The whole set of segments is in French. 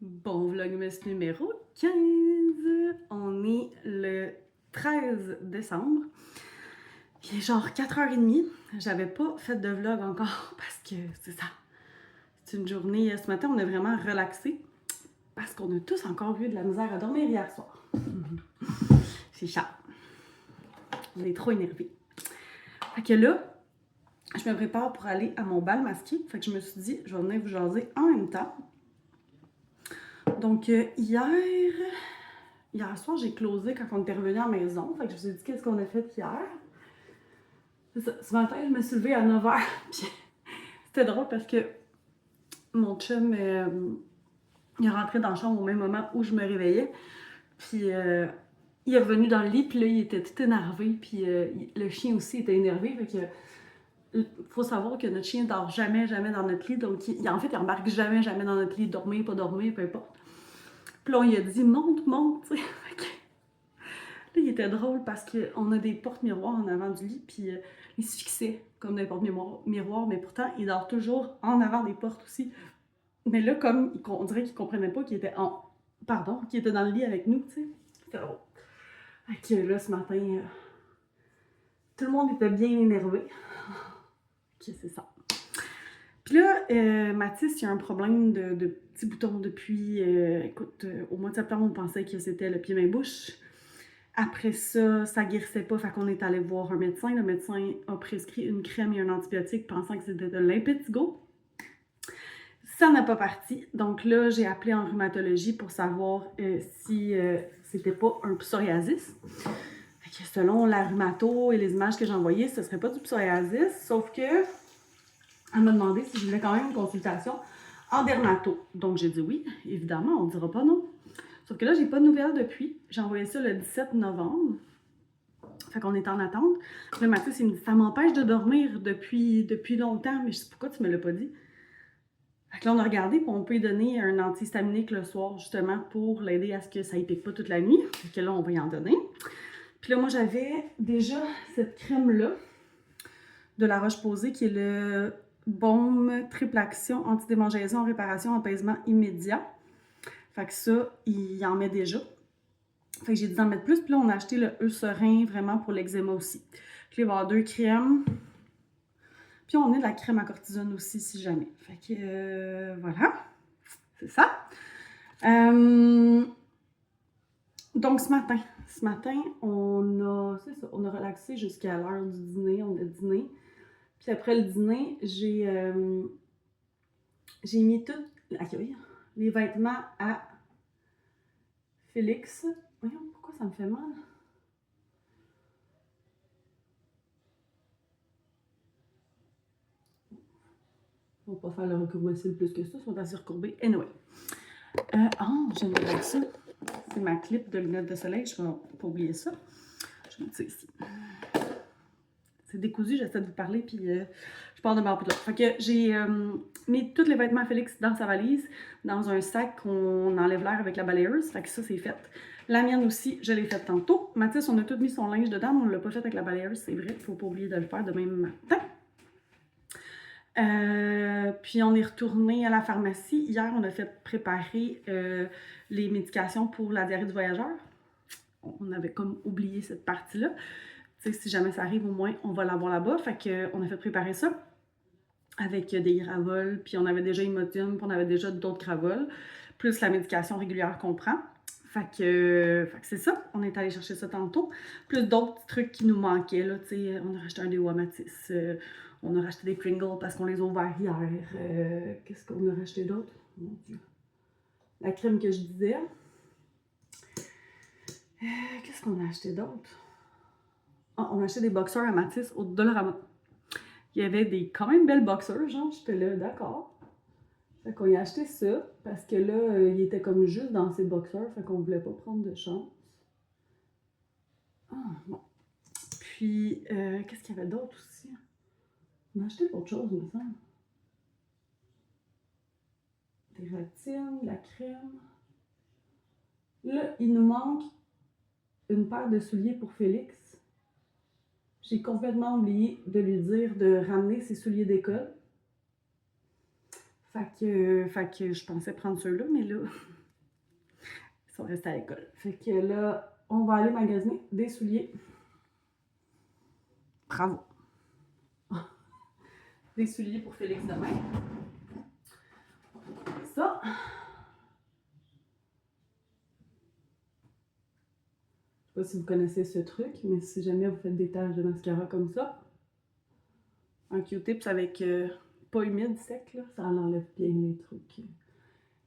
Bon vlogmas numéro 15. On est le 13 décembre. Il est genre 4h30. J'avais pas fait de vlog encore parce que c'est ça. C'est une journée. Ce matin, on est vraiment relaxé parce qu'on a tous encore eu de la misère à dormir hier soir. C'est ça. On est trop énervés. Fait que là, je me prépare pour aller à mon bal masqué. Fait que je me suis dit, je vais venir vous jaser en même temps. Donc, hier soir, j'ai closé quand on était revenu à la maison. Fait que je vous ai dit qu'est-ce qu'on a fait hier. Ce matin, je me suis levée à 9h. Puis c'était drôle parce que mon chum, il est rentré dans la chambre au même moment où je me réveillais. Puis il est revenu dans le lit, puis là, il était tout énervé. Puis le chien aussi était énervé. Fait que il faut savoir que notre chien dort jamais dans notre lit. Donc, en fait, il embarque jamais dans notre lit. Dormir, pas dormir, peu importe. Puis là, on lui a dit, monte, tu sais. Là, il était drôle parce qu'on a des portes miroirs en avant du lit, puis il se fixait comme des portes miroirs, mais pourtant, il dort toujours en avant des portes aussi. Mais là, comme on dirait qu'il comprenait pas qu'il était qu'il était dans le lit avec nous, tu sais. C'était drôle. Fait que là, ce matin, tout le monde était bien énervé. Ok, c'est ça. Puis là, Mathis, il y a un problème de petits boutons depuis, écoute, au mois de septembre, on pensait que c'était le pied-main-bouche. Après ça, ça guérissait pas, fait qu'on est allé voir un médecin. Le médecin a prescrit une crème et un antibiotique pensant que c'était de l'impétigo. Ça n'a pas parti. Donc là, j'ai appelé en rhumatologie pour savoir si c'était pas un psoriasis. Fait que selon la rhumato et les images que j'ai envoyées, ce serait pas du psoriasis, sauf que elle m'a demandé si je voulais quand même une consultation en dermato. Donc j'ai dit oui, évidemment, on ne dira pas non. Sauf que là, j'ai pas de nouvelles depuis. J'ai envoyé ça le 17 novembre. Fait qu'on est en attente. Le Mathis, il me dit, ça m'empêche de dormir depuis longtemps, mais je sais pourquoi tu me l'as pas dit. Fait que là, on a regardé, puis on peut lui donner un antihistaminique le soir, justement, pour l'aider à ce que ça ne pique pas toute la nuit. Fait que là, on va y en donner. Puis là, moi, j'avais déjà cette crème-là de La Roche-Posay, qui est le baume triple action, antidémangeaison, réparation, apaisement immédiat. Fait que ça, il en met déjà. Fait que j'ai dû en mettre plus. Puis là, on a acheté le Eucerin vraiment pour l'eczéma aussi. Puis il va y avoir 2 crèmes. Puis on a de la crème à cortisone aussi, si jamais. Fait que voilà. C'est ça. Donc ce matin, on a relaxé jusqu'à l'heure du dîner. On a dîné. Puis après le dîner, j'ai mis tous les vêtements à Félix. Voyons, pourquoi ça me fait mal? On va pas faire le recourbé-cils plus que ça, ils sont assez recourbés. Anyway. J'aime bien ça. C'est ma clip de lunettes de soleil, je vais pas oublier ça. Je vais mettre ça ici. C'est décousu, j'essaie de vous parler, puis je pars de bord puis de l'autre. Fait que j'ai mis tous les vêtements à Félix dans sa valise, dans un sac qu'on enlève l'air avec la balayeuse. Fait que ça, c'est fait. La mienne aussi, je l'ai faite tantôt. Mathis, on a tout mis son linge dedans, mais on ne l'a pas fait avec la balayeuse, c'est vrai. Il ne faut pas oublier de le faire demain matin. Puis on est retourné à la pharmacie. Hier, on a fait préparer les médications pour la diarrhée du voyageur. On avait comme oublié cette partie-là. Tu sais, si jamais ça arrive, au moins, on va l'avoir là-bas. Fait qu'on a fait préparer ça avec des gravoles, puis on avait déjà Imodium, puis on avait déjà d'autres gravoles, plus la médication régulière qu'on prend. Fait que c'est ça, on est allé chercher ça tantôt. Plus d'autres trucs qui nous manquaient, là, tu sais, on a racheté un déo Mathis, on a racheté des Pringles parce qu'on les a ouverts hier. Qu'est-ce qu'on a racheté d'autre? Mon Dieu. La crème que je disais. Qu'est-ce qu'on a acheté d'autre? On a acheté des boxers à Mathis au Dollarama. Il y avait des quand même belles boxers, genre, j'étais là, d'accord. Fait qu'on y a acheté ça, parce que là, il était comme juste dans ses boxers, fait qu'on voulait pas prendre de chance. Bon. Puis, qu'est-ce qu'il y avait d'autre aussi? On a acheté d'autres choses, il me semble. Des ratines, de la crème. Là, il nous manque une paire de souliers pour Félix. J'ai complètement oublié de lui dire de ramener ses souliers d'école. Fait que je pensais prendre ceux-là, mais là, ils sont restés à l'école. Fait que là, on va aller magasiner des souliers. Bravo! Des souliers pour Félix demain. Ça. Je sais pas si vous connaissez ce truc, mais si jamais vous faites des taches de mascara comme ça, un Q-tips avec pas humide, sec, là, ça enlève bien les trucs,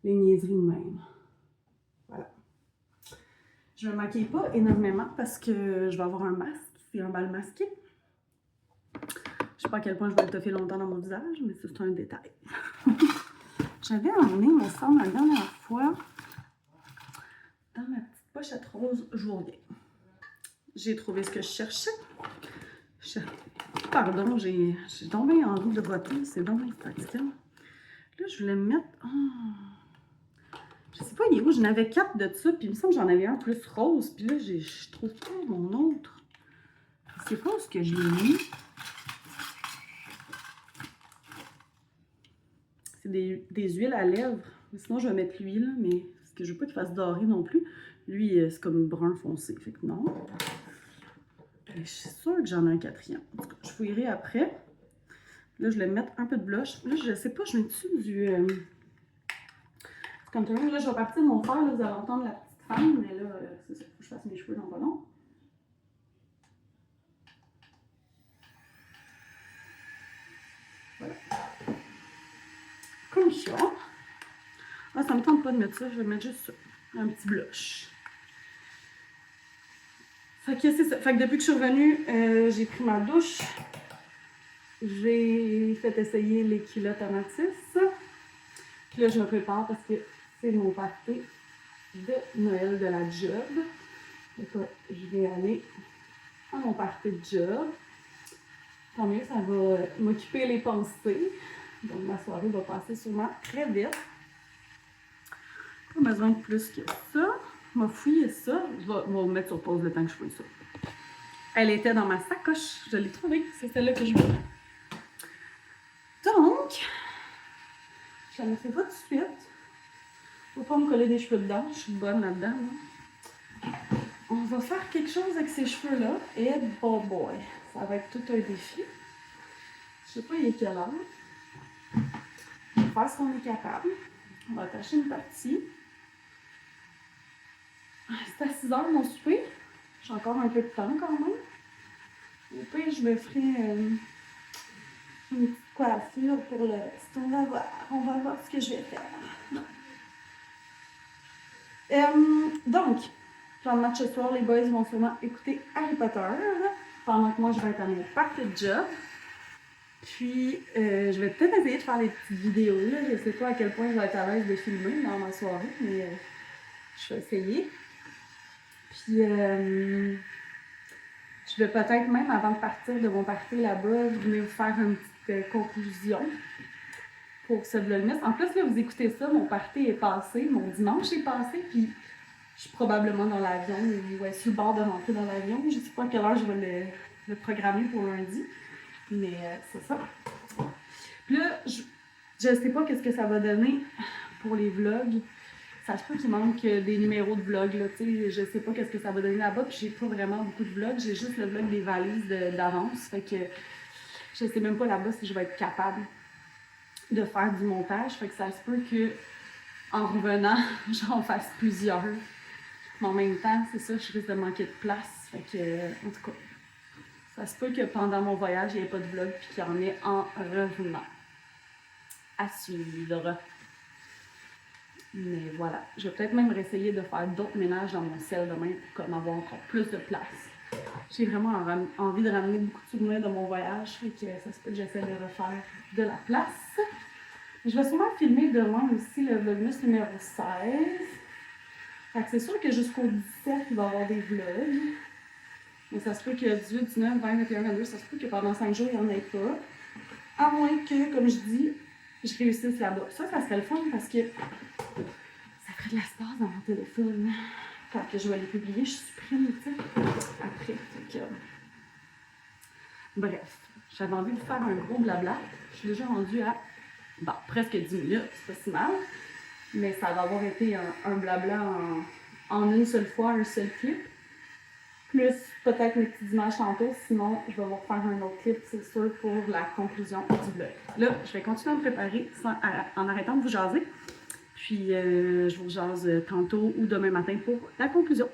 les niaiseries de même. Voilà. Je me maquille pas énormément parce que je vais avoir un masque, c'est un bal masqué. Je sais pas à quel point je vais le toffer longtemps dans mon visage, mais ça, c'est un détail. J'avais emmené, me semble, la dernière fois, dans ma petite pochette rose, je vous reviens. J'ai trouvé ce que je cherchais. Pardon, j'ai tombé en roue de voiture, c'est dommage fatigant. Là, je voulais me mettre... Oh, je sais pas, il est où? J'en avais 4 de ça, puis il me semble que j'en avais un plus rose, puis là, je trouve pas mon autre. C'est pas ce que je l'ai mis. C'est des huiles à lèvres. Sinon, je vais mettre lui, là, mais parce que je veux pas qu'il fasse doré non plus. Lui, c'est comme brun foncé, fait que non. Et je suis sûre que j'en ai un quatrième. En tout cas, je fouillerai après. Là, je vais mettre un peu de blush. Là, je sais pas, je mets dessus du... contour. Là, je vais partir de mon fer. Là, vous allez entendre la petite femme, mais là, c'est ça. Faut que je fasse mes cheveux dans pas long. Voilà. Comme ça. Ah, ça me tente pas de mettre ça. Je vais mettre juste ça. Un petit blush. Fait que c'est ça. Fait que depuis que je suis revenue, j'ai pris ma douche. J'ai fait essayer les culottes à Mathis. Puis là, je me prépare parce que c'est mon party de Noël de la job. Donc là, je vais aller à mon party de job. Tant mieux, ça va m'occuper les pensées. Donc ma soirée va passer sûrement très vite. Pas besoin de plus que ça. Je vais fouiller ça. Je vais me mettre sur pause le temps que je fouille ça. Elle était dans ma sacoche. Je l'ai trouvée. C'est celle-là que je veux. Donc, je la mettrai pas tout de suite. Faut pas me coller des cheveux dedans. Je suis bonne là-dedans. Là. On va faire quelque chose avec ces cheveux-là. Et oh boy, ça va être tout un défi. Je sais pas il est quelle heure. On va faire ce qu'on est capable. On va attacher une partie. C'est à 6 h mon souper. J'ai encore un peu de temps quand même. Et puis je me ferai une petite coiffure pour le reste. On va voir ce que je vais faire. Donc, plan de match ce soir, les boys vont sûrement écouter Harry Potter pendant que moi je vais être à mon party de job. Puis, je vais peut-être essayer de faire des petites vidéos. Là. Je sais pas à quel point je vais être à l'aise de filmer dans ma soirée, mais je vais essayer. Puis, je vais peut-être même, avant de partir de mon party là-bas, venir vous faire une petite conclusion pour ce vlogmas. En plus, là, vous écoutez ça, mon party est passé, mon dimanche est passé, puis je suis probablement dans l'avion, ou sur le bord de rentrer dans l'avion. Je sais pas à quelle heure je vais le programmer pour lundi. Mais c'est ça. Puis là, je sais pas qu'est-ce que ça va donner pour les vlogs. Ça se peut qu'il manque des numéros de vlogs, là, tu sais. Je sais pas qu'est-ce que ça va donner là-bas, puis j'ai pas vraiment beaucoup de vlogs. J'ai juste le vlog des valises d'avance, fait que je sais même pas là-bas si je vais être capable de faire du montage. Fait que ça se peut que, en revenant, j'en fasse plusieurs. Mais en même temps, c'est ça, je risque de manquer de place. Fait que, en tout cas... Ça se peut que pendant mon voyage, il n'y ait pas de vlog puis qu'il y en ait en revenant. À suivre. Mais voilà. Je vais peut-être même réessayer de faire d'autres ménages dans mon ciel demain pour comme avoir encore plus de place. J'ai vraiment envie de ramener beaucoup de souvenirs de mon voyage. Fait que ça se peut que j'essaie de refaire de la place. Je vais sûrement filmer demain aussi le vlogmas numéro 16. Fait que c'est sûr que jusqu'au 17, il va y avoir des vlogs. Mais ça se peut que 18, 19, 20, 21, 22, ça se peut que pendant 5 jours, il n'y en ait pas. À moins que, comme je dis, je réussisse là-bas. Ça serait le fun parce que ça ferait de l'espace dans mon téléphone. Quand je vais les publier, je supprime, tu sais, après. Donc, bref, j'avais envie de faire un gros blabla. Je suis déjà rendue à bon, presque 10 minutes, c'est pas si mal. Mais ça va avoir été un blabla en une seule fois, un seul clip. Plus peut-être mes petites images tantôt, sinon je vais vous refaire un autre clip, c'est sûr, pour la conclusion du vlog. Là, je vais continuer à me préparer en arrêtant de vous jaser. Puis je vous jase tantôt ou demain matin pour la conclusion.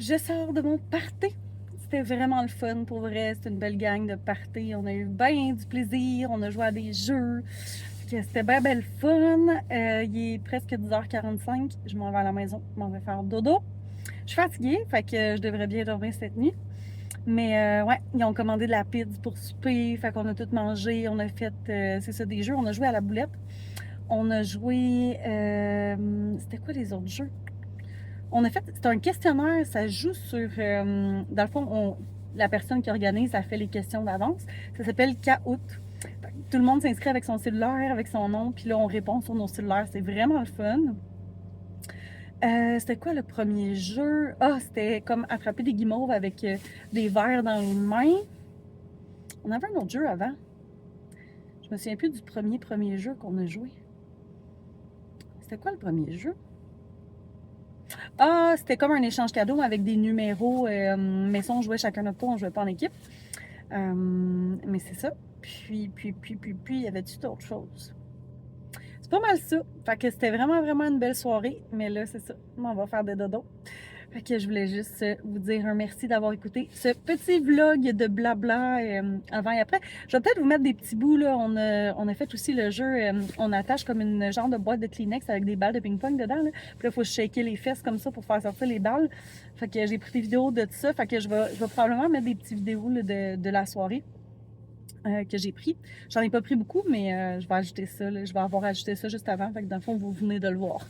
Je sors de mon party. C'était vraiment le fun, pour vrai. C'était une belle gang de party. On a eu bien du plaisir. On a joué à des jeux. C'était bien, bien le fun. Il est presque 10h45. Je m'en vais à la maison. Je m'en vais faire dodo. Je suis fatiguée, fait que je devrais bien dormir cette nuit. Mais ouais, ils ont commandé de la pizza pour souper. Fait qu'on a tout mangé. On a fait, c'est ça, des jeux. On a joué à la boulette. On a joué... c'était quoi les autres jeux? On a fait, c'est un questionnaire, ça joue sur, dans le fond, la personne qui organise, a fait les questions d'avance. Ça s'appelle Kahoot. Tout le monde s'inscrit avec son cellulaire, avec son nom, puis là, on répond sur nos cellulaires. C'est vraiment le fun. C'était quoi le premier jeu? Ah, c'était comme attraper des guimauves avec des verres dans les mains. On avait un autre jeu avant. Je me souviens plus du premier jeu qu'on a joué. C'était quoi le premier jeu? Ah, c'était comme un échange cadeau avec des numéros. Mais ça, on jouait chacun notre tour, on jouait pas en équipe. Mais c'est ça. Puis, il y avait-tu d'autres choses? C'est pas mal ça. Fait que c'était vraiment, vraiment une belle soirée. Mais là, c'est ça. On va faire des dodos. Fait que je voulais juste vous dire un merci d'avoir écouté ce petit vlog de blabla avant et après. Je vais peut-être vous mettre des petits bouts, là. On a fait aussi le jeu, on attache comme une genre de boîte de Kleenex avec des balles de ping-pong dedans, là. Puis là, il faut shaker les fesses comme ça pour faire sortir les balles. Fait que j'ai pris des vidéos de tout ça. Fait que je vais probablement mettre des petites vidéos là, de la soirée que j'ai pris. J'en ai pas pris beaucoup, mais je vais ajouter ça, là. Je vais avoir ajouté ça juste avant. Fait que dans le fond, vous venez de le voir.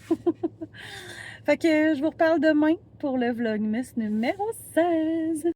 Fait que je vous reparle demain pour le Vlogmas numéro 16.